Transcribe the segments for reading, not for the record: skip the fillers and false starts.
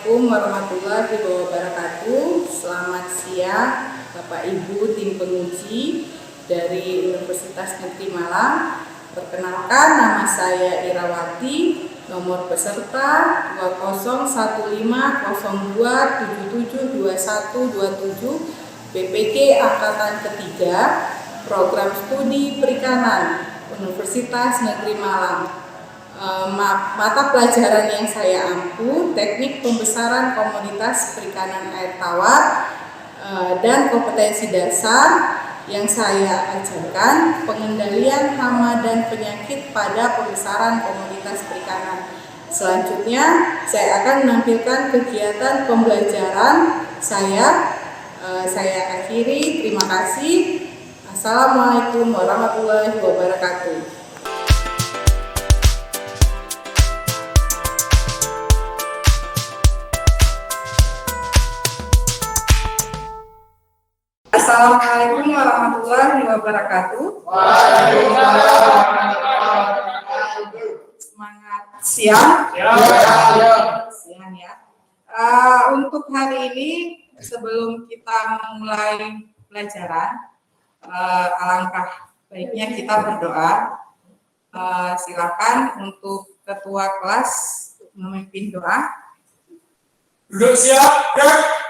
Assalamualaikum warahmatullahi wabarakatuh. Selamat siang Bapak Ibu tim penguji dari Universitas Negeri Malang. Perkenalkan, nama saya Irawati, nomor peserta 201502772127 BPK Angkatan Ketiga, Program Studi Perikanan Universitas Negeri Malang. Mata pelajaran yang saya ampu, teknik pembesaran komoditas perikanan air tawar, dan kompetensi dasar yang saya ajarkan, pengendalian hama dan penyakit pada pembesaran komoditas perikanan. Selanjutnya saya akan menampilkan kegiatan pembelajaran saya akhiri. Terima kasih. Assalamualaikum warahmatullahi wabarakatuh. Assalamualaikum warahmatullahi wabarakatuh. Semangat siang. Siang ya. Untuk hari ini sebelum kita memulai pelajaran, alangkah baiknya kita berdoa. Silakan untuk ketua kelas memimpin doa. Duduk siap, gerak.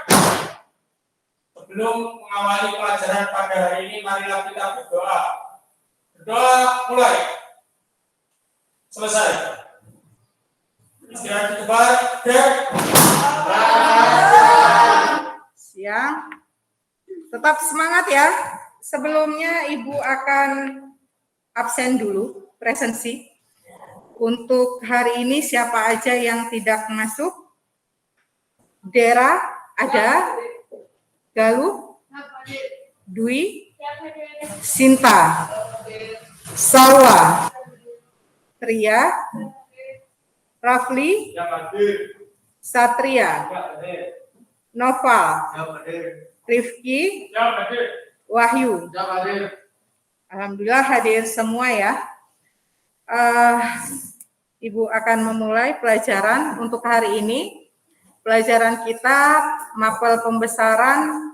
Sebelum mengawali pelajaran pada hari ini, marilah kita berdoa. Berdoa mulai. Selesai. Istirahat kebar, gerak. Siang. Tetap semangat ya. Sebelumnya Ibu akan absen dulu, presensi. Untuk hari ini siapa aja yang tidak masuk? Dera ada? Galuh, Dwi, Sinta, Salwa, Tria, Rafli, Satria, Noval, Rifki, Wahyu. Alhamdulillah hadir semua ya. Ibu akan memulai pelajaran untuk hari ini. Pelajaran kita mapel pembesaran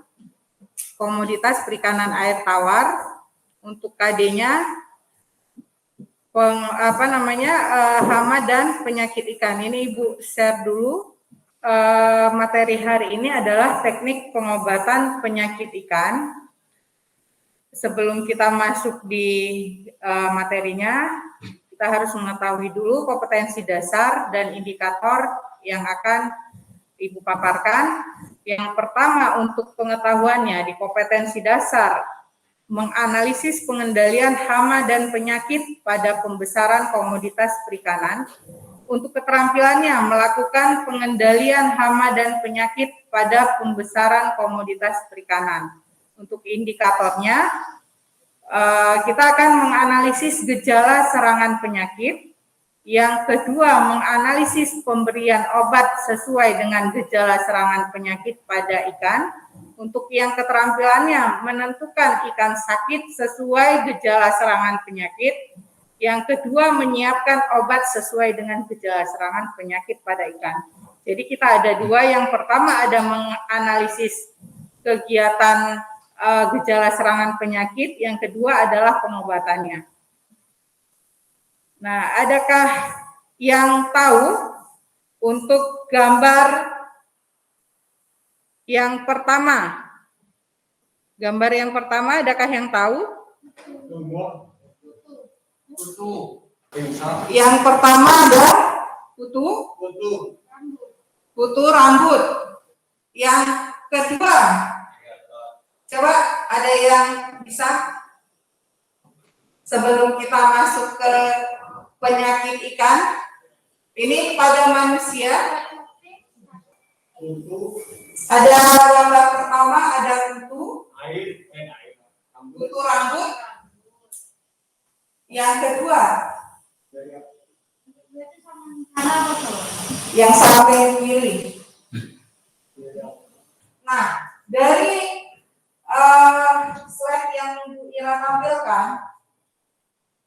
komoditas perikanan air tawar. Untuk KD-nya hama dan penyakit ikan. Ini Ibu share dulu. Materi hari ini adalah teknik pengobatan penyakit ikan. Sebelum kita masuk di materinya, kita harus mengetahui dulu kompetensi dasar dan indikator yang akan Ibu paparkan. Yang pertama, untuk pengetahuannya di kompetensi dasar, menganalisis pengendalian hama dan penyakit pada pembesaran komoditas perikanan. Untuk keterampilannya, melakukan pengendalian hama dan penyakit pada pembesaran komoditas perikanan. Untuk indikatornya, kita akan menganalisis gejala serangan penyakit. Yang kedua, menganalisis pemberian obat sesuai dengan gejala serangan penyakit pada ikan. Untuk yang keterampilannya, menentukan ikan sakit sesuai gejala serangan penyakit. Yang kedua, menyiapkan obat sesuai dengan gejala serangan penyakit pada ikan. Jadi kita ada dua. Yang pertama ada menganalisis kegiatan gejala serangan penyakit. Yang kedua adalah pengobatannya. Nah, adakah yang tahu untuk gambar yang pertama? Gambar yang pertama, adakah yang tahu? Yang pertama ada kutu rambut. Yang kedua, coba ada yang bisa? Sebelum kita masuk ke penyakit ikan, ini pada manusia ada gambar pertama, ada kutu rambut. Yang kedua, yang sampai kiri. Nah, dari slide yang Bu Ira tampilkan,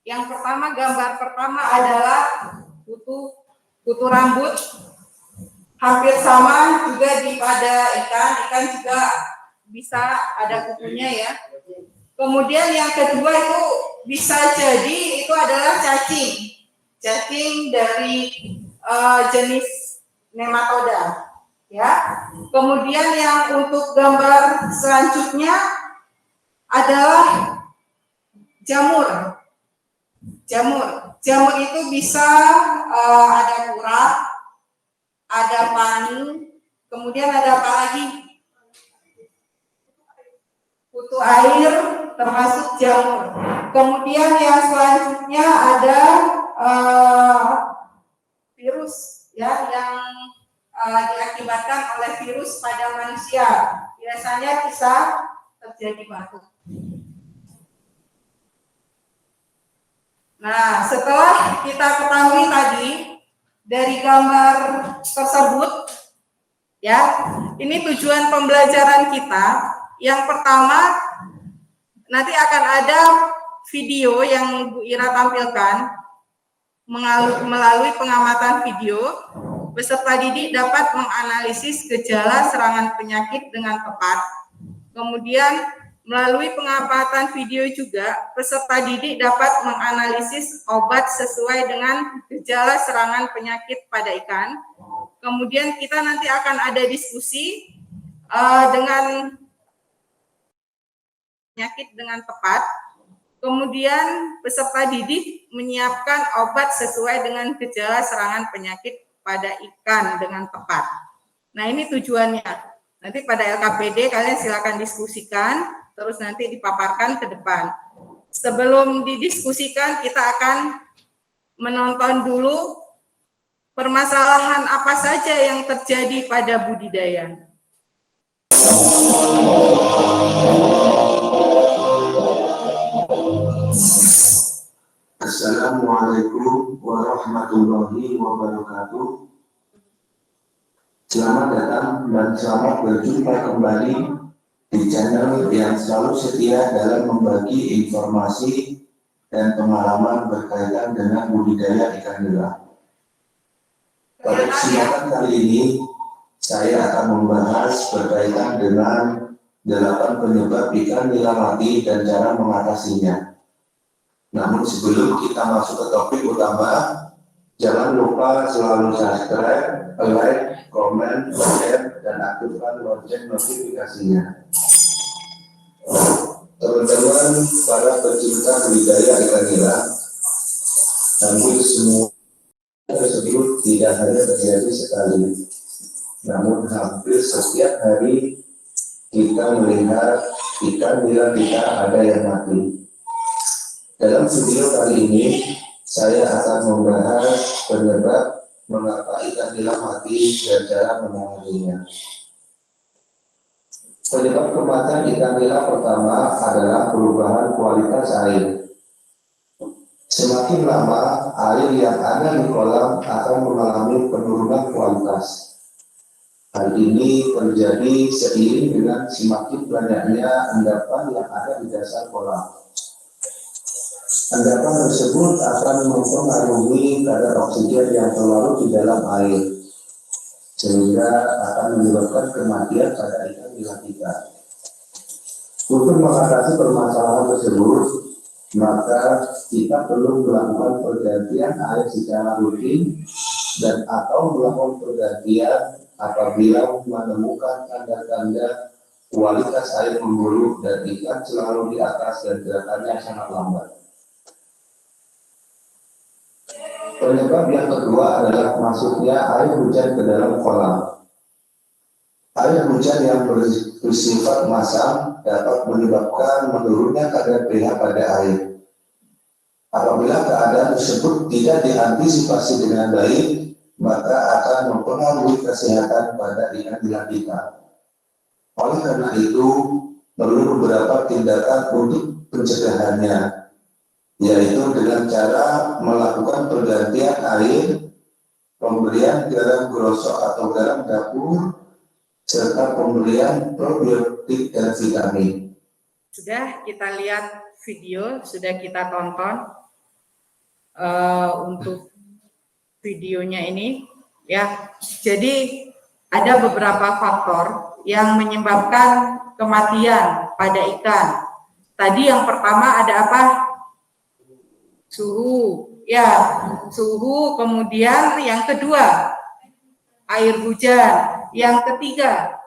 yang pertama, gambar pertama adalah kutu rambut. hampir sama juga pada ikan juga bisa ada kukunya ya. Kemudian yang kedua itu bisa jadi itu adalah cacing dari jenis nematoda ya. Kemudian yang untuk gambar selanjutnya adalah jamur itu bisa ada urat, ada pani, kemudian ada apa lagi? Kutu air, termasuk jamur. Kemudian yang selanjutnya ada virus ya, yang diakibatkan oleh virus pada manusia. Biasanya bisa terjadi batuk. Nah, setelah kita ketahui tadi dari gambar tersebut, ya, ini tujuan pembelajaran kita. Yang pertama, nanti akan ada video yang Bu Ira tampilkan melalui pengamatan video. Peserta didik dapat menganalisis gejala serangan penyakit dengan tepat. Kemudian melalui pengamatan video juga, peserta didik dapat menganalisis obat sesuai dengan gejala serangan penyakit pada ikan. Kemudian kita nanti akan ada diskusi dengan penyakit dengan tepat. Kemudian peserta didik menyiapkan obat sesuai dengan gejala serangan penyakit pada ikan dengan tepat. Nah, ini tujuannya. Nanti pada LKPD kalian silakan diskusikan, terus nanti dipaparkan ke depan. Sebelum didiskusikan, kita akan menonton dulu permasalahan apa saja yang terjadi pada budidaya. Assalamualaikum warahmatullahi wabarakatuh. Selamat datang dan selamat berjumpa kembali di channel yang selalu setia dalam membagi informasi dan pengalaman berkaitan dengan budidaya ikan nila. Pada kesempatan kali ini, saya akan membahas berkaitan dengan 8 penyebab ikan nila mati dan cara mengatasinya. Namun sebelum kita masuk ke topik utama, jangan lupa selalu subscribe, like, komen, share, dan aktifkan lonceng notifikasinya. Teman-teman para pecinta budidaya ikan nila, hampir semua tersebut tidak hanya terjadi sekali, namun hampir setiap hari kita melihat ikan nila kita ada yang mati. Dalam video kali ini, saya akan membahas penyebab mengapa ikan nila mati dan cara menanganinya. Penyebab kematian ikan nila pertama adalah perubahan kualitas air. Semakin lama, air yang ada di kolam akan mengalami penurunan kualitas. Hal ini terjadi seiring dengan semakin banyaknya endapan yang ada di dasar kolam. Endapan tersebut akan mempengaruhi kadar oksigen yang terlarut di dalam air, sehingga akan menyebabkan kematian pada ikan nila kita. Untuk mengatasi permasalahan tersebut, maka kita perlu melakukan pergantian air secara rutin dan atau melakukan pergantian apabila menemukan tanda-tanda kualitas air memburuk dan ikan selalu di atas dan gerakannya sangat lambat. Penyebab yang kedua adalah masuknya air hujan ke dalam kolam. Air hujan yang bersifat masam dapat menyebabkan menurunnya kadar pH pada air. Apabila keadaan tersebut tidak diantisipasi dengan baik, maka akan mempengaruhi kesehatan pada ikan nila kita. Oleh karena itu, perlu beberapa tindakan untuk pencegahannya, yaitu dengan cara melakukan pergantian air, pemberian garam grosok atau garam dapur, serta pemberian probiotik dan vitamin. Sudah kita lihat video, sudah kita tonton untuk videonya ini, ya. Jadi ada beberapa faktor yang menyebabkan kematian pada ikan. Tadi yang pertama ada apa? Suhu. Ya, suhu. Kemudian yang kedua, air hujan. Yang ketiga,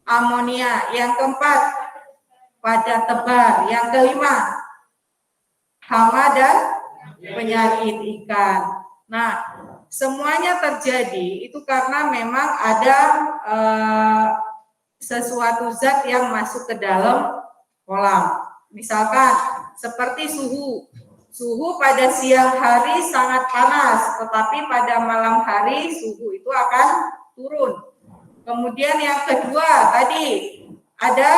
amonia. Yang keempat, padat tebar. Yang kelima, hama dan penyakit ikan. Nah, semuanya terjadi itu karena memang ada sesuatu zat yang masuk ke dalam kolam. Misalkan seperti suhu. Suhu pada siang hari sangat panas, tetapi pada malam hari suhu itu akan turun. Kemudian yang kedua tadi ada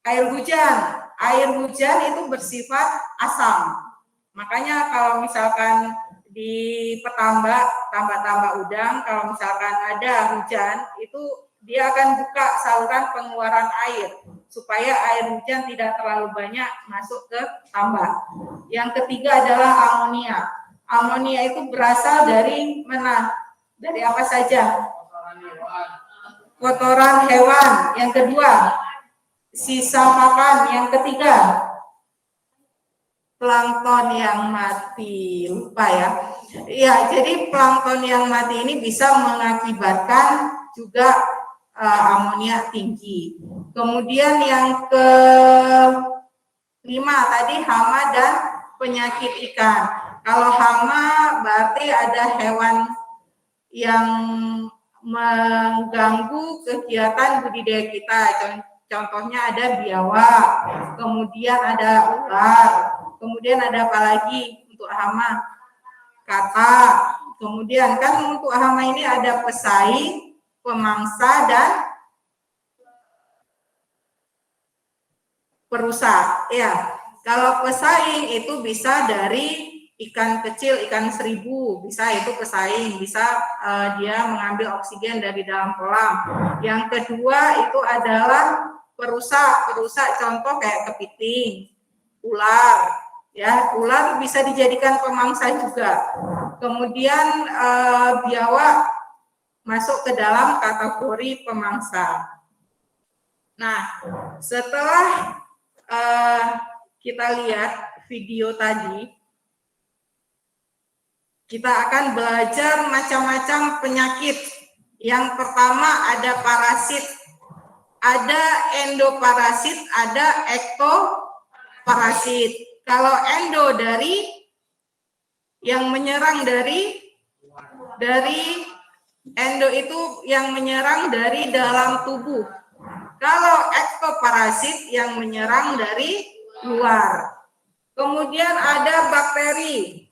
air hujan. Air hujan itu bersifat asam. Makanya kalau misalkan di tambak udang, kalau misalkan ada hujan, itu dia akan buka saluran pengeluaran air supaya air hujan tidak terlalu banyak masuk ke tambak. Yang ketiga adalah amonia. Amonia itu berasal dari mana? Dari apa saja? Kotoran hewan. Yang kedua, sisa makan. Yang ketiga, plankton yang mati. Lupa ya. Ya, jadi plankton yang mati ini bisa mengakibatkan juga amonia tinggi. Kemudian yang kelima tadi hama dan penyakit ikan. Kalau hama berarti ada hewan yang mengganggu kegiatan budidaya kita. Contohnya ada biawak, kemudian ada ular, kemudian ada apa lagi untuk hama? Kata. Kemudian kan untuk hama ini ada pesaing, pemangsa, dan perusak. Ya, kalau pesaing itu bisa dari ikan kecil, ikan seribu, bisa itu pesaing, bisa dia mengambil oksigen dari dalam kolam. Yang kedua itu adalah perusak contoh kayak kepiting, ular, ya, ular bisa dijadikan pemangsa juga. Kemudian biawak masuk ke dalam kategori pemangsa. Nah, setelah kita lihat video tadi, kita akan belajar macam-macam penyakit. Yang pertama ada parasit, ada endoparasit, ada ektoparasit. Kalau endo dari yang menyerang dari endo itu yang menyerang dari dalam tubuh. Kalau ektoparasit yang menyerang dari luar. Kemudian ada bakteri.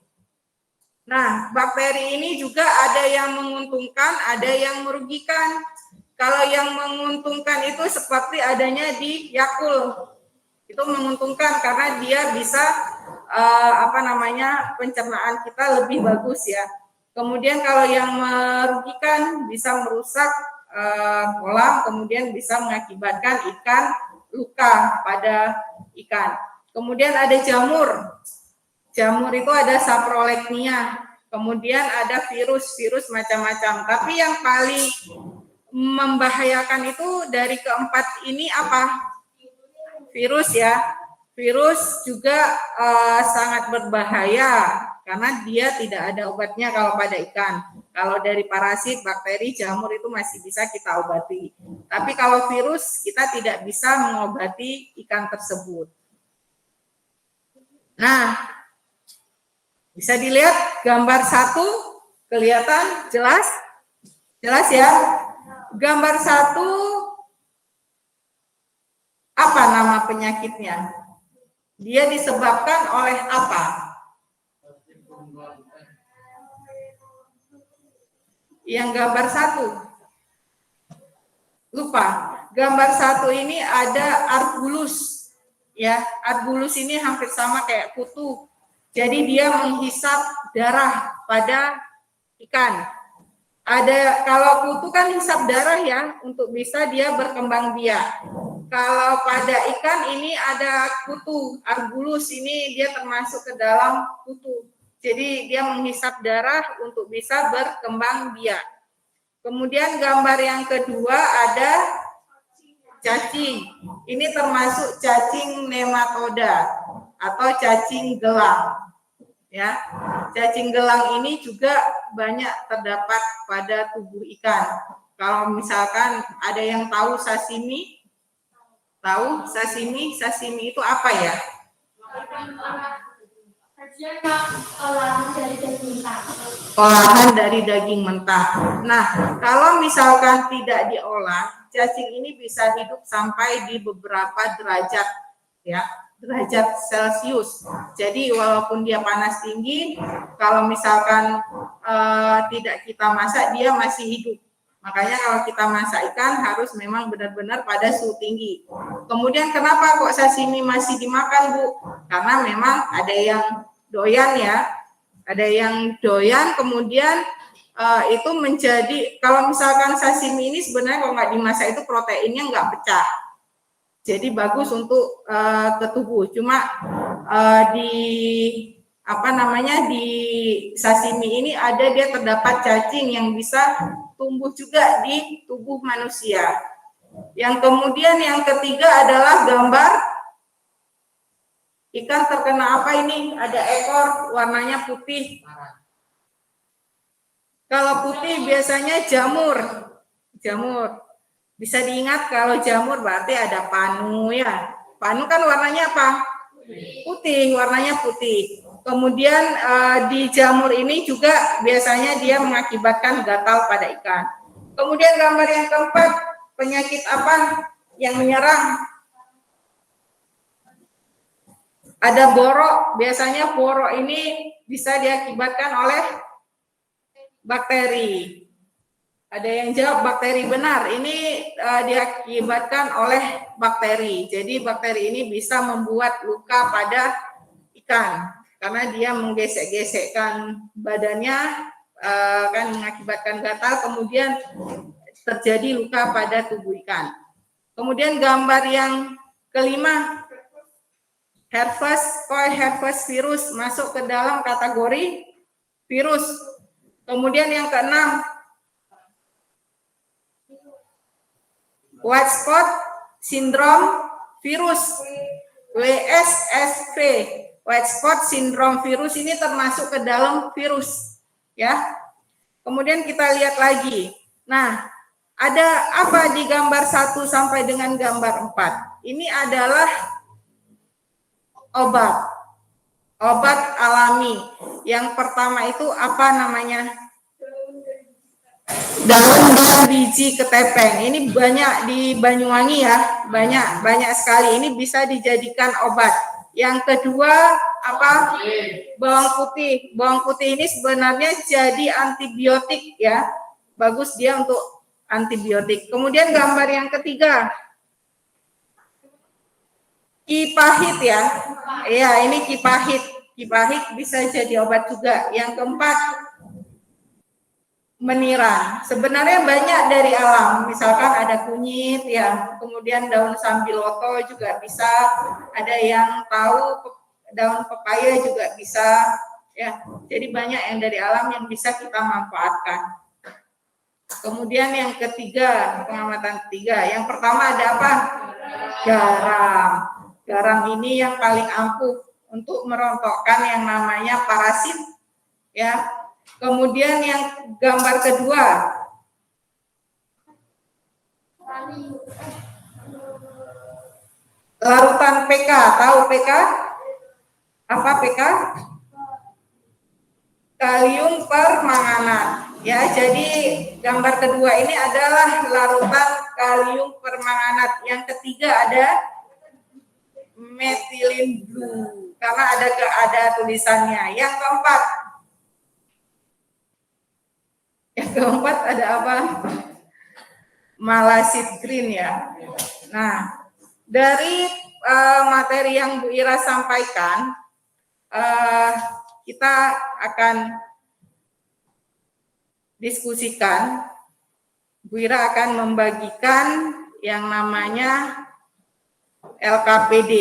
Nah, bakteri ini juga ada yang menguntungkan, ada yang merugikan. Kalau yang menguntungkan itu seperti adanya di Yakult. Itu menguntungkan karena dia bisa pencernaan kita lebih bagus ya. Kemudian kalau yang merugikan bisa merusak kolam, kemudian bisa mengakibatkan ikan luka pada ikan. Kemudian ada jamur. Jamur itu ada saprolegnia. Kemudian ada virus macam-macam. Tapi yang paling membahayakan itu dari keempat ini apa? Virus ya. Virus juga sangat berbahaya karena dia tidak ada obatnya kalau pada ikan. Kalau dari parasit, bakteri, jamur itu masih bisa kita obati. Tapi kalau virus kita tidak bisa mengobati ikan tersebut. Nah, bisa dilihat gambar 1, kelihatan jelas? Jelas ya? Gambar 1, apa nama penyakitnya? Dia disebabkan oleh apa? Yang gambar 1. Lupa. Gambar 1 ini ada arbulus. Ya, arbulus ini hampir sama kayak kutu. Jadi dia menghisap darah pada ikan. Ada, kalau kutu kan hisap darah ya, untuk bisa dia berkembang biak. Kalau pada ikan ini ada kutu, arbulus ini dia termasuk ke dalam kutu. Jadi dia menghisap darah untuk bisa berkembang biak. Kemudian gambar yang kedua ada cacing. Ini termasuk cacing nematoda atau cacing gelang. Ya, cacing gelang ini juga banyak terdapat pada tubuh ikan. Kalau misalkan ada yang tahu sashimi, sashimi itu apa ya? Olahan dari daging mentah. Nah, kalau misalkan tidak diolah, cacing ini bisa hidup sampai di beberapa derajat, ya, derajat Celcius. Jadi walaupun dia panas tinggi, kalau misalkan tidak kita masak, dia masih hidup. Makanya kalau kita masak ikan harus memang benar-benar pada suhu tinggi. Kemudian kenapa kok sashimi masih dimakan, Bu? Karena memang ada yang doyan ya, ada yang doyan, kemudian itu menjadi, kalau misalkan sashimi ini sebenarnya kalau nggak dimasak itu proteinnya nggak pecah, jadi bagus untuk ke tubuh. Cuma di di sashimi ini dia terdapat cacing yang bisa tumbuh juga di tubuh manusia. Yang kemudian yang ketiga adalah gambar ikan terkena apa ini? Ada ekor warnanya putih. Kalau putih biasanya jamur. Bisa diingat kalau jamur berarti ada panu ya. Panu kan warnanya apa? Putih, warnanya putih. Kemudian di jamur ini juga biasanya dia mengakibatkan gatal pada ikan. Kemudian gambar yang keempat, penyakit apa yang menyerang? Ada borok, biasanya borok ini bisa diakibatkan oleh bakteri. Ada yang jawab bakteri, benar, ini diakibatkan oleh bakteri. Jadi bakteri ini bisa membuat luka pada ikan karena dia menggesek-gesekkan badannya, kan mengakibatkan gatal, kemudian terjadi luka pada tubuh ikan. Kemudian gambar yang kelima, herpes virus masuk ke dalam kategori virus. Kemudian yang keenam, white spot syndrome virus, WSSV. White spot syndrome virus ini termasuk ke dalam virus, ya. Kemudian kita lihat lagi. Nah, ada apa di gambar 1 sampai dengan gambar 4? Ini adalah obat alami. Yang pertama itu apa namanya? Daun dan biji ketepeng. Ini banyak di Banyuwangi ya, banyak sekali. Ini bisa dijadikan obat. Yang kedua apa? Bawang putih. Bawang putih ini sebenarnya jadi antibiotik ya. Bagus dia untuk antibiotik. Kemudian gambar yang ketiga, kipahit ya. Iya, ini kipahit. Kipahit bisa jadi obat juga. Yang keempat, menirang. Sebenarnya banyak dari alam, misalkan ada kunyit ya, kemudian daun sambiloto juga bisa, ada yang tahu daun pepaya juga bisa ya. Jadi banyak yang dari alam yang bisa kita manfaatkan. Kemudian yang ketiga, pengamatan ketiga, yang pertama ada apa? Garam. Garam ini yang paling ampuh untuk merontokkan yang namanya parasit ya. Kemudian yang gambar kedua, larutan PK. Tahu PK? Apa PK? Kalium permanganat. Ya, jadi gambar kedua ini adalah larutan kalium permanganat. Yang ketiga ada methylene blue karena ada tulisannya. Yang keempat ada apa? Malasid green ya. Nah, dari materi yang Bu Ira sampaikan, kita akan diskusikan. Bu Ira akan membagikan yang namanya LKPD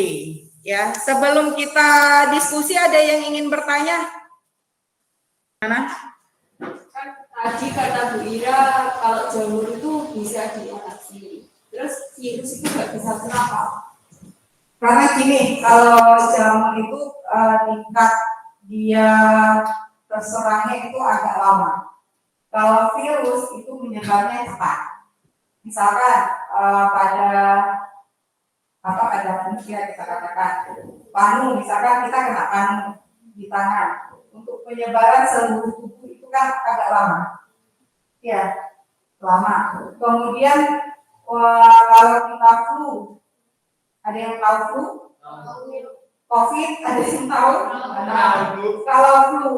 ya. Sebelum kita diskusi, ada yang ingin bertanya? Mana? Tadi kata Bu Ira kalau jamur itu bisa diatasi. Terus virus itu nggak bisa, kenapa? Karena gini, kalau jamur itu tingkat dia terserangnya itu agak lama. Kalau virus itu menyebarnya cepat. Misalkan pada manusia kita katakan panu, misalkan kita kena panu di tangan, untuk penyebaran seluruh tubuh itu kan agak lama, ya lama. Kemudian kalau kita flu, ada yang tahu flu? COVID, ada yang tahu? Nah, kalau flu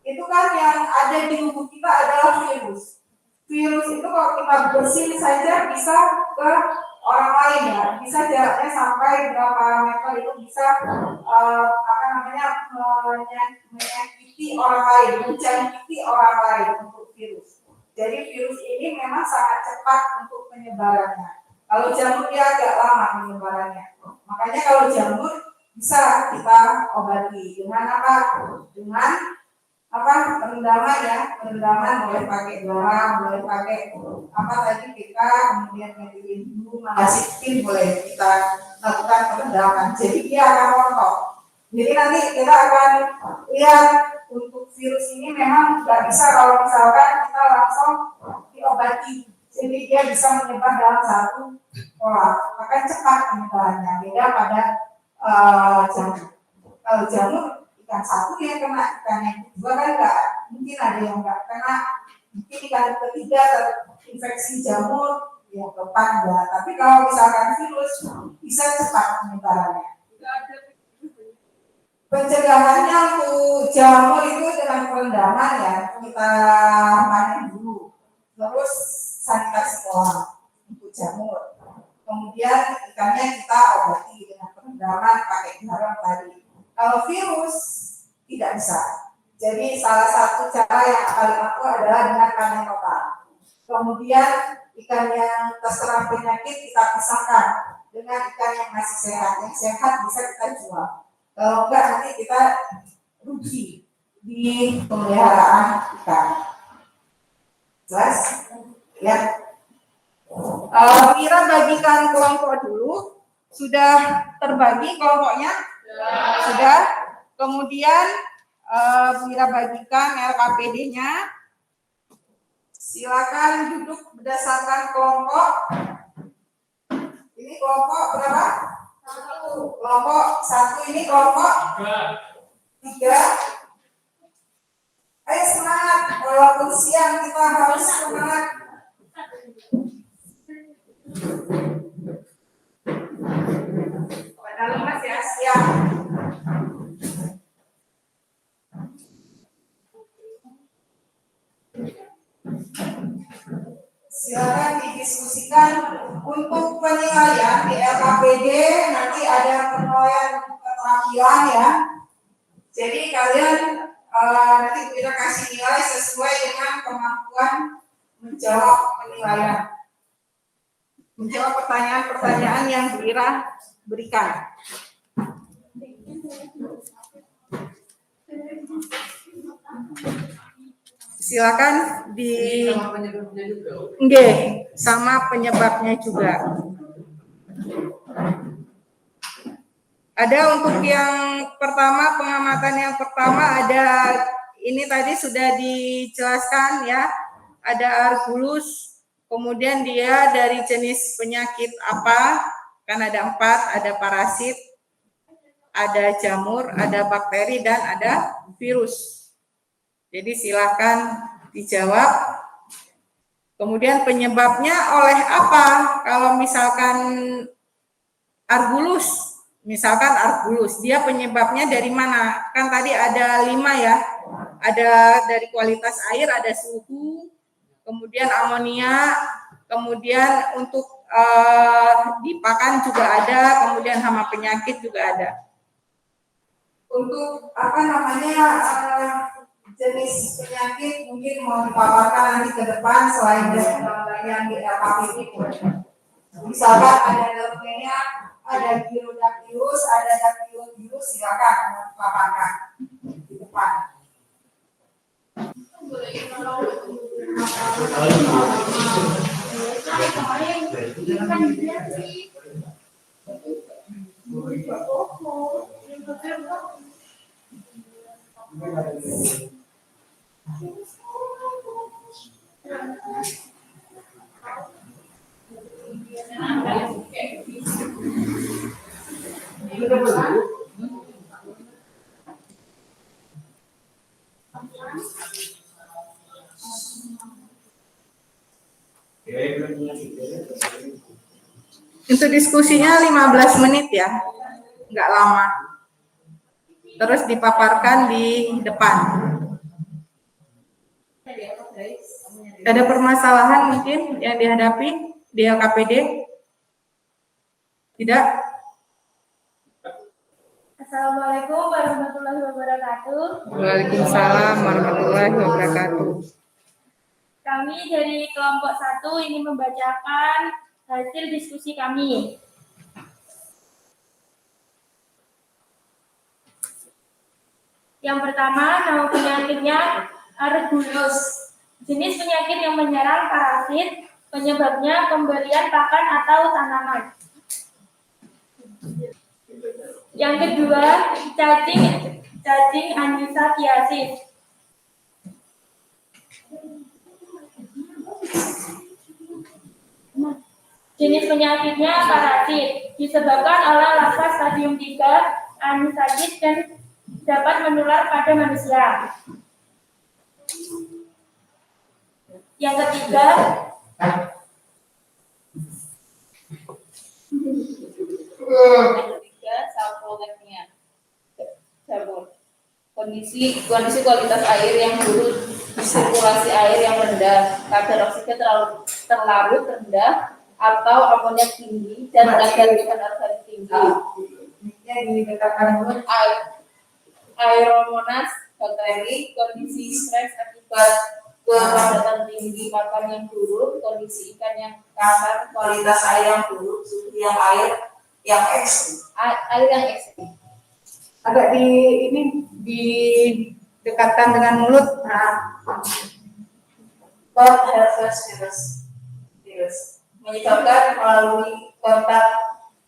itu kan yang ada di tubuh kita adalah virus. Virus itu kalau kita bersin saja bisa ke orang lain, ya, bisa jaraknya sampai berapa meter, itu bisa menyakiti orang lain, menjangkiti orang lain untuk virus. Jadi virus ini memang sangat cepat untuk penyebarannya. Kalau jamur dia agak lama penyebarannya. Makanya kalau jamur bisa kita obati dengan apa? Dengan perendaman, ya, perendaman boleh pakai garam, boleh pakai kita, kemudian metilin dulu, malasiktin boleh kita lakukan perendaman. Jadi dia akan rontok. Jadi nanti kita akan lihat untuk virus ini memang nggak bisa kalau misalkan kita langsung diobati. Jadi dia bisa menyebar dalam satu pola, akan cepat penyebarannya. Beda pada jamur. Kalau jamur ikan satu yang kena, ikan yang kedua kan nggak mungkin ada yang nggak kena, mungkin ikan ketiga terinfeksi jamur, yang keempat enggak. Tapi kalau misalkan virus bisa cepat penyebarannya. Pencegahannya untuk jamur itu dengan perendaman, ya, kita mandi dulu, terus sanitasi kolam untuk jamur. Kemudian ikannya kita obati dengan perendaman pakai garam tadi. Kalau virus tidak bisa. Jadi salah satu cara yang paling ampuh adalah dengan panen total. Kemudian ikan yang terserang penyakit kita pisahkan dengan ikan yang masih sehat. Yang sehat bisa kita jual. Kalau enggak nanti kita rugi di pemeliharaan ikan. Jelas? Ya. Kira bagikan kelompok dulu. Sudah terbagi kelompoknya? Sudah. Kemudian Mira bagikan LKPD-nya. Silakan duduk berdasarkan kelompok. Ini kelompok berapa? Kelompok 1 ini kelompok 3. Ayo semangat, walaupun siang kita harus semangat. Pada lemas ya, siang. Silakan didiskusikan untuk penilaian di LKPD. Nanti ada penilaian keterampilan, ya. Jadi kalian nanti kita kasih nilai sesuai dengan kemampuan menjawab penilaian, menjawab pertanyaan-pertanyaan yang Bu Ira berikan. Silakan di sama penyebabnya juga. Ada untuk yang pertama, pengamatan yang pertama ada ini tadi sudah dijelaskan, ya. Ada Argulus, kemudian dia dari jenis penyakit apa? Kan ada 4, ada parasit, ada jamur, ada bakteri, dan ada virus. Jadi silakan dijawab. Kemudian penyebabnya oleh apa? Kalau misalkan Argulus, dia penyebabnya dari mana? Kan tadi ada 5, ya. Ada dari kualitas air, ada suhu, kemudian amonia, kemudian untuk di pakan juga ada, kemudian hama penyakit juga ada. Untuk jenis penyakit mungkin mau dipaparkan nanti ke depan selain dari yang di LKPD. Misalkan ada leukemia, ada Gyrodactylus, ada Dactylovirus, silakan dipaparkan di depan. Untuk diskusinya 15 menit ya, nggak lama. Terus dipaparkan di depan. Ada permasalahan mungkin yang dihadapi di LKPD? Tidak? Assalamualaikum warahmatullahi wabarakatuh. Waalaikumsalam warahmatullahi wabarakatuh. Kami dari kelompok 1 ingin membacakan hasil diskusi kami. Yang pertama, nama penyakitnya Argulus. Jenis penyakit yang menyerang parasit, penyebabnya pemberian pakan atau tanaman. Yang kedua, cacing anisaktiasis. Jenis penyakitnya parasit, disebabkan oleh larva stadium 3 anisakis dan dapat menular pada manusia. Yang ketiga, Salmonella. Kondisi kualitas air yang buruk, sirkulasi air yang rendah, kadar oksigen terlarut rendah, atau amoniak tinggi dan kadar organik tinggi. Aeromonas bakteri, kondisi stres akibat kepadatan tinggi makan yang buruk, kondisi ikan yang kasar, kualitas air yang buruk, suhu yang air yang ekstrim. Air yang ekstrim. Agak didekatkan dengan mulut. Nah. Blood herpes virus menyebabkan melalui kontak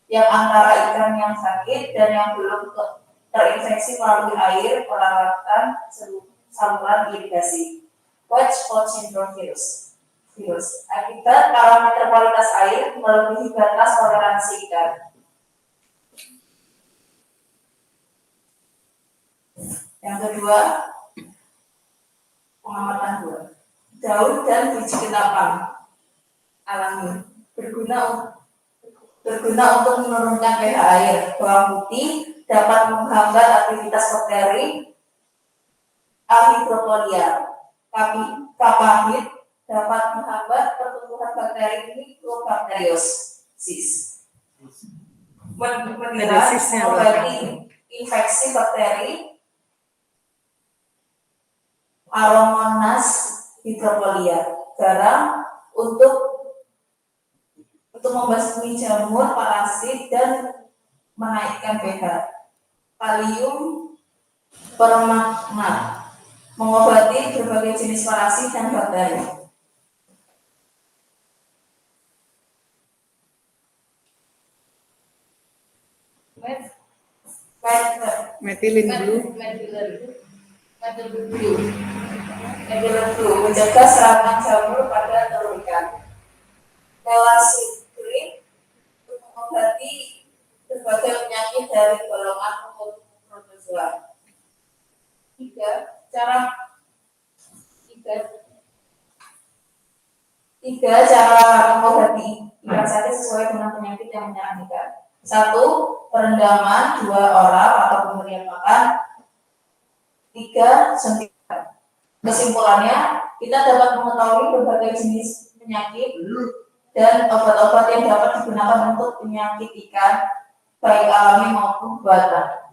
yang antara ikan yang sakit dan yang belum terinfeksi melalui air, peralatan, saluran irigasi. Hodgkin syndrome virus. Akibat parameter kualitas air melebihi batas toleransi ikan. Yang kedua, pengamatan dua. Daun dan biji kenapang alami berguna untuk menurunkan pH air. Bawang putih dapat menghambat aktivitas bakteri Ahidropolia. Kapahid dapat menghambat pertumbuhan bakteri Mycobacteriosis. Mengobati infeksi bakteri Aromonas hydropolia. Garam untuk membasmi jamur parasit dan menaikkan pH. Kalium permanganat mengobati berbagai jenis parasit dan bakteri. Metilin blue. Menjaga serangan jamur pada telur ikan. Melasidrin untuk mengobati berbagai penyakit dari golongan protozoa. Tiga cara mengobati ikan sakit sesuai dengan penyakit yang menyerang ikan. 1. Perendaman 2 oral atau pemberian makan. 3. Suntikan. Kesimpulannya, kita dapat mengetahui berbagai jenis penyakit dan obat-obat yang dapat digunakan untuk penyakit ikan, baik alami maupun buatan.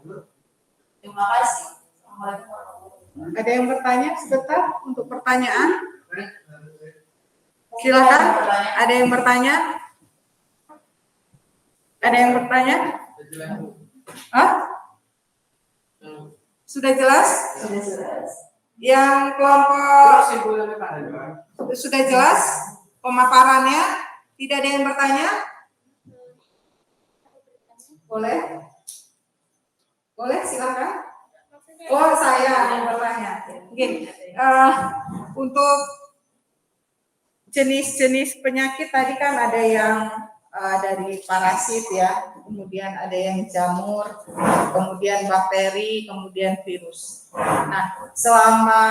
Terima kasih. Assalamualaikum warahmatullahi wabarakatuh. Ada yang bertanya sebentar untuk pertanyaan? Silakan. Ada yang bertanya? Ada yang bertanya? Hah? Sudah jelas? Sudah jelas. Yang kelompok sudah jelas pemaparannya? Tidak ada yang bertanya? Boleh? Boleh, silakan. Oh, saya yang bertanya. Mungkin untuk jenis-jenis penyakit tadi kan ada yang dari parasit ya, kemudian ada yang jamur, kemudian bakteri, kemudian virus. Nah, selama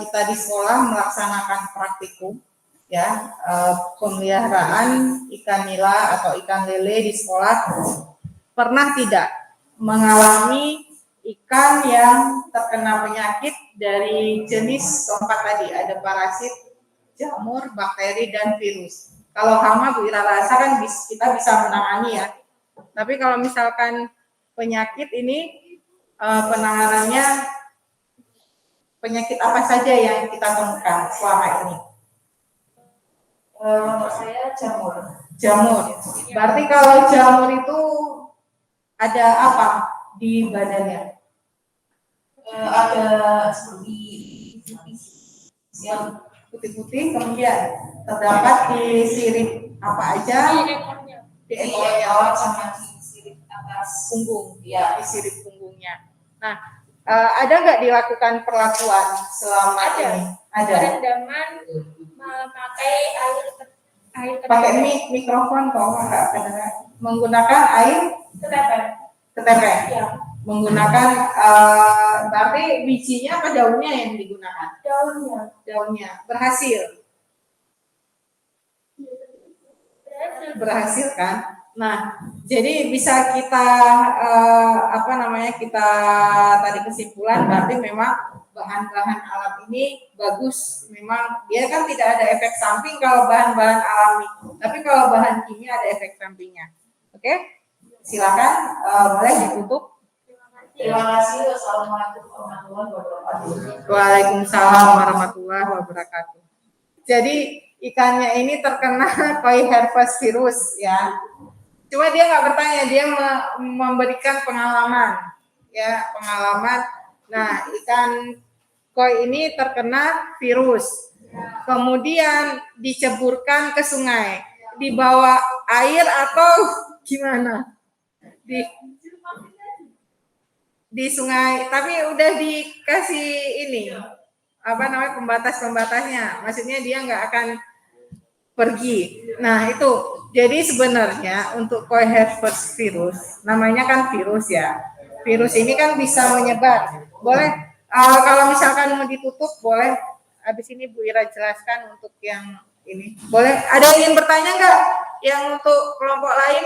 kita di sekolah melaksanakan praktikum, ya, pemeliharaan ikan nila atau ikan lele di sekolah, pernah tidak mengalami ikan yang terkena penyakit dari jenis keempat tadi, ada parasit, jamur, bakteri, dan virus. Kalau hama, Bu Ira rasa kan kita bisa menangani ya. Tapi kalau misalkan penyakit ini penanganannya penyakit apa saja yang kita temukan selama ini? Menurut saya jamur. Jamur. Berarti kalau jamur itu ada apa di badannya? Ada seperti yang Putih-putih, kemudian terdapat di sirip apa aja? Di ekornya sama di sirip atas punggung, ya. di sirip punggungnya. Nah, ada nggak dilakukan perlakuan selama ini? Ada. Perendaman memakai air Pakai mikrofon kok nggak kedengaran. Menggunakan air ketepe. Ya, Menggunakan berarti bijinya apa daunnya yang digunakan? Daunnya. Berhasil. Berhasil kan? Nah, jadi bisa kita kita tadi kesimpulan berarti memang bahan-bahan alam ini bagus. Memang dia kan tidak ada efek samping kalau bahan-bahan alami, tapi kalau bahan kimia ada efek sampingnya. Oke? Silakan, boleh ditutup. Terima kasih. Wassalamualaikum warahmatullahi wabarakatuh. Waalaikumsalam warahmatullahi wabarakatuh. Jadi ikannya ini terkena koi herpes virus ya. Cuma dia nggak bertanya, dia memberikan pengalaman, ya pengalaman. Nah, ikan koi ini terkena virus, kemudian diceburkan ke sungai, dibawa air atau gimana? Di sungai, tapi udah dikasih ini pembatasnya, maksudnya dia nggak akan pergi. Nah itu, jadi sebenarnya untuk koi herpes virus, namanya kan virus ya. Virus ini kan bisa menyebar. Boleh, kalau misalkan mau ditutup, boleh. Habis ini Bu Ira jelaskan untuk yang ini. Boleh, ada yang ingin bertanya nggak? Yang untuk kelompok lain?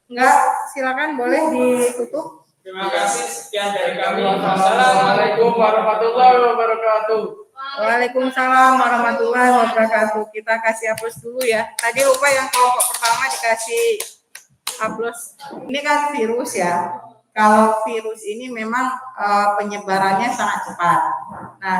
Enggak, silakan boleh ditutup. Terima kasih, sekian dari kami. Assalamualaikum warahmatullahi wabarakatuh. Waalaikumsalam warahmatullahi wabarakatuh. Kita kasih hapus dulu ya. Tadi lupa yang kelompok pertama dikasih hapus. Ini kan virus ya. Kalau virus ini memang penyebarannya sangat cepat. Nah,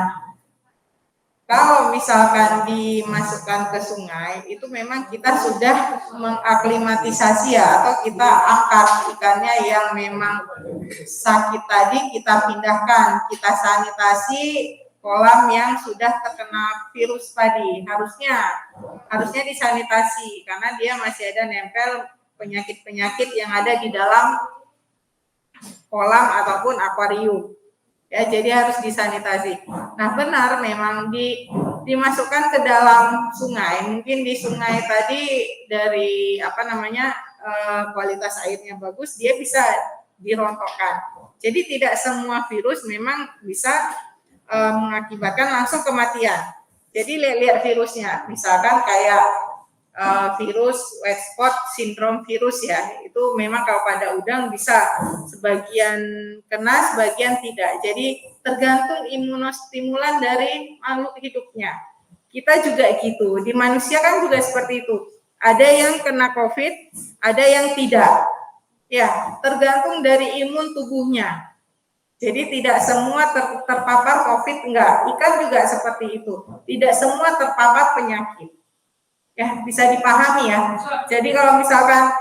kalau misalkan dimasukkan ke sungai, itu memang kita sudah mengaklimatisasi ya, atau kita angkat ikannya yang memang sakit tadi, kita pindahkan, kita sanitasi kolam yang sudah terkena virus tadi. Harusnya disanitasi, karena dia masih ada nempel penyakit-penyakit yang ada di dalam kolam ataupun akuarium. Ya, jadi harus disanitasi. Nah, benar memang dimasukkan ke dalam sungai. Mungkin di sungai tadi dari kualitas airnya bagus, dia bisa dirontokkan. Jadi tidak semua virus memang bisa mengakibatkan langsung kematian. Jadi lihat virusnya, misalkan kayak virus white spot syndrome virus ya, itu memang kalau pada udang bisa sebagian kena, sebagian tidak. Jadi tergantung imunostimulan dari makhluk hidupnya. Kita juga gitu, di manusia kan juga seperti itu. Ada yang kena COVID, ada yang tidak. Ya, tergantung dari imun tubuhnya. Jadi tidak semua terpapar COVID, enggak. Ikan juga seperti itu. Tidak semua terpapar penyakit. Ya, bisa dipahami ya. Jadi kalau misalkan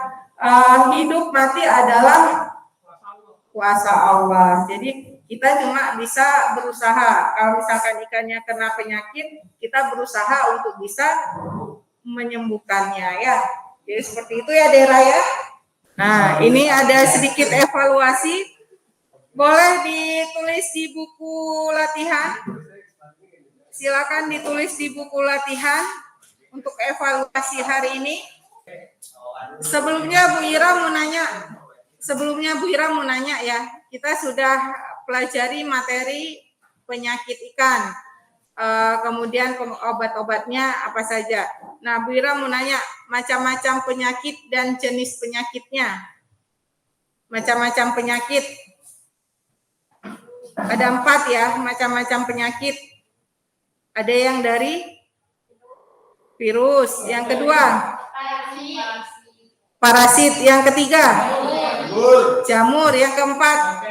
hidup mati adalah kuasa Allah. Jadi Kita cuma bisa berusaha. Kalau misalkan ikannya kena penyakit, kita berusaha untuk bisa menyembuhkannya ya. Jadi seperti itu ya Dera ya. Nah, ini ada sedikit evaluasi. Boleh ditulis di buku latihan. Silakan ditulis di buku latihan untuk evaluasi hari ini. Sebelumnya Bu Ira mau nanya ya. Kita sudah pelajari materi penyakit ikan. Kemudian obat-obatnya apa saja. Nah, Bu Ira mau nanya macam-macam penyakit dan jenis penyakitnya. Macam-macam penyakit. Ada 4 ya, macam-macam penyakit. Ada yang dari virus. Yang kedua, parasit. Yang ketiga, jamur. Yang keempat,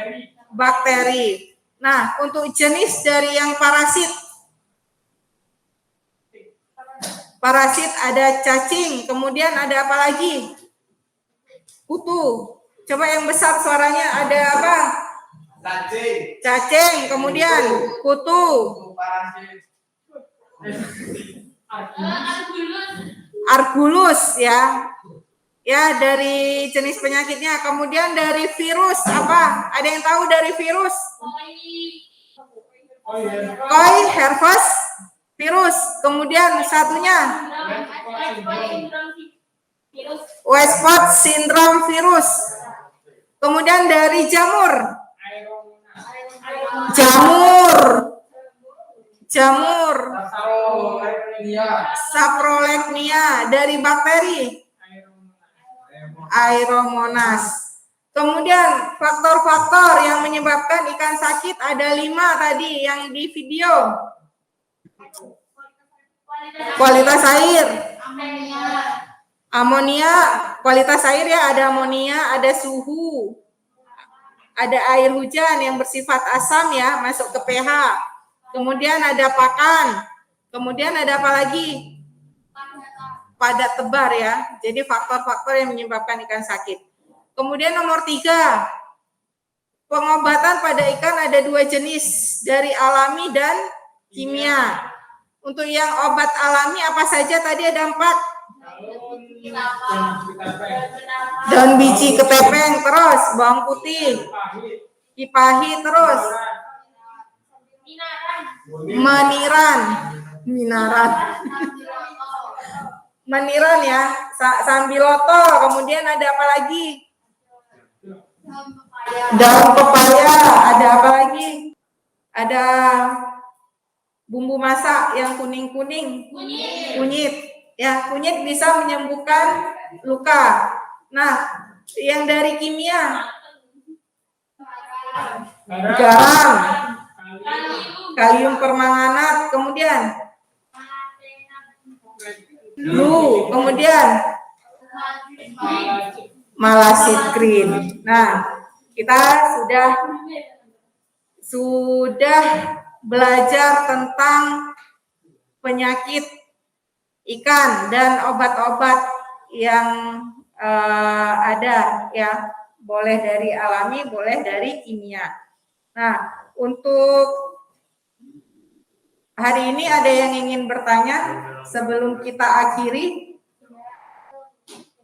bakteri. Nah, untuk jenis dari yang parasit ada cacing, kemudian ada apa lagi? Kutu. Coba yang besar suaranya, ada apa? Cacing, kemudian kutu. Argulus ya. Ya, dari jenis penyakitnya. Kemudian dari virus apa? Ada yang tahu dari virus? Koi, herpes, virus. Kemudian satunya West Spot Syndrome virus. Kemudian dari jamur. Saprolegnia. Dari bakteri Aeromonas. Kemudian faktor-faktor yang menyebabkan ikan sakit ada 5 tadi yang di video. Kualitas air, amonia, kualitas air ya, ada amonia, ada suhu, ada air hujan yang bersifat asam ya, masuk ke pH. Kemudian ada pakan. Kemudian ada apa lagi? Padat tebar ya. Jadi faktor-faktor yang menyebabkan ikan sakit. Kemudian nomor 3, pengobatan pada ikan ada 2 jenis, dari alami dan kimia. Untuk yang obat alami apa saja tadi ada 4. Daun biji kepepeng, terus bawang putih, kipahi, terus meniran ya, sambiloto. Kemudian ada apa lagi? Daun pepaya. Ada apa lagi? Ada bumbu masak yang kuning-kuning. Kunyit. Ya, kunyit bisa menyembuhkan luka. Nah, yang dari kimia, garam, kalium permanganat, kemudian kemudian malasidrin. Nah, kita sudah belajar tentang penyakit ikan dan obat-obat yang ada ya, boleh dari alami, boleh dari kimia. Nah, untuk hari ini ada yang ingin bertanya sebelum kita akhiri?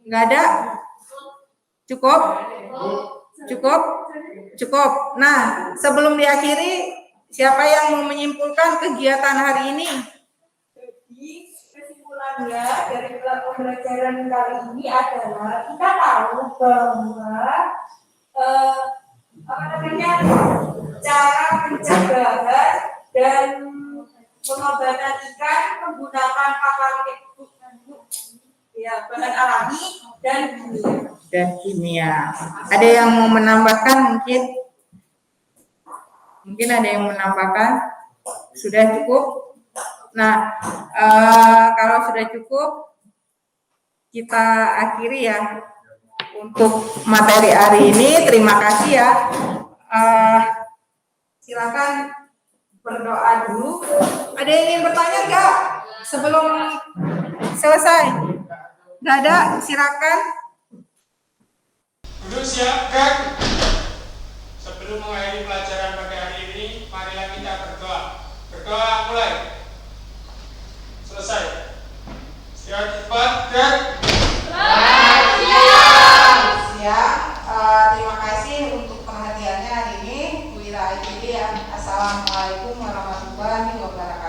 Nggak ada? Cukup? Cukup. Nah, sebelum diakhiri, siapa yang mau menyimpulkan kegiatan hari ini? Jadi kesimpulannya dari pembelajaran kali ini adalah kita tahu bahwa cara pencegahan dan pengobatan ikan menggunakan bahan alami dan kimia. Ada yang mau menambahkan mungkin ada yang menambahkan? Sudah cukup? Nah, kalau sudah cukup, kita akhiri ya untuk materi hari ini. Terima kasih ya. Silakan berdoa dulu. Ada yang ingin bertanya nggak sebelum selesai? Nggak ada, silakan. Duduk siapkan sebelum mengakhiri pelajaran pagi hari Berdoa mulai. Selesai. Siap cepat dan Siang, terima kasih untuk perhatiannya hari ini. Bu Ira IPD. Assalamualaikum warahmatullahi wabarakatuh.